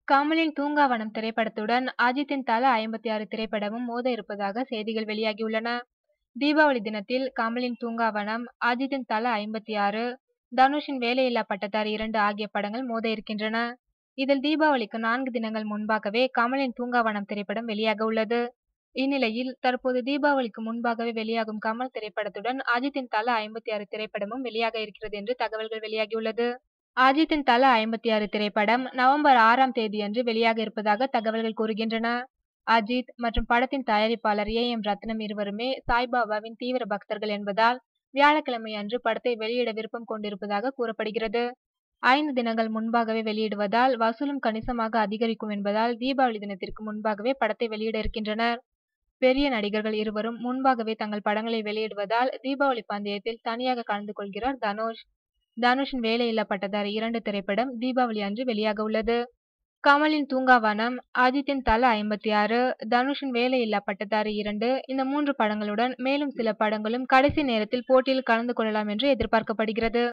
கமலின் தூங்காவனம் திரைப்படத்துடன் அஜித்தின் தல 56 திரைப்படமும் மோத இருப்பதாக செய்திகள் வெளியாகியுள்ளன. தீபாவளி தினத்தில் கமலின் தூங்காவனம், அஜித்தின் தல 56, தனுஷின் வேலையில்லா பட்டதாரி 2 ஆகிய படங்கள் மோத இருக்கின்றன. இதில் தீபாவளிக்கு 4 தினங்கள் முன்பாகவே கமலின் தூங்காவனம் திரைப்படம் வெளியாக உள்ளது. இந்நிலையில் தற்போது தீபாவளிக்கு முன்பாகவே வெளியாகும் கமல் திரைப்படத்துடன் அஜித்தின் தல 56 திரைப்படமும் வெளியாக இருக்கிறது என்று தகவல்கள் வெளியாகியுள்ளது. அஜித்தின் தல 56 திரைப்படம் நவம்பர் 6ஆம் தேதியன்று வெளியாக இருப்பதாக தகவல்கள் கூறுகின்றன. அஜித் மற்றும் படத்தின் தயாரிப்பாளர் AM ரத்னம் இருவருமே சாய்பாபாவின் தீவிர பக்தர்கள் என்பதால் வியாழக்கிழமை அன்று படத்தை வெளியிட விருப்பம் கொண்டிருப்பதாக கூறப்படுகிறது. 5 தினங்கள் முன்பாகவே வெளியிடுவதால் வசூலும் கணிசமாக அதிகரிக்கும் என்பதால் தீபாவளி தினத்திற்கு முன்பாகவே படத்தை வெளியிட இருக்கின்றனர். பெரிய நடிகர்கள் இருவரும் முன்பாகவே தங்கள் படங்களை வெளியிடுவதால் தீபாவளி பந்தயத்தில் தனியாக கலந்து கொள்கிறார் தனுஷ். தனுஷின் வேலையில்லா பட்டதாரி 2 திரைப்படம் தீபாவளி அன்று வெளியாக உள்ளது. கமலின் தூங்காவனம், அஜித்தின் தல 56, தனுஷின் வேலையில்லா பட்டதாரி 2 இந்த 3 படங்களுடன் மேலும் சில படங்களும் கடைசி நேரத்தில் போட்டியில் கலந்து கொள்ளலாம் என்று எதிர்பார்க்கப்படுகிறது.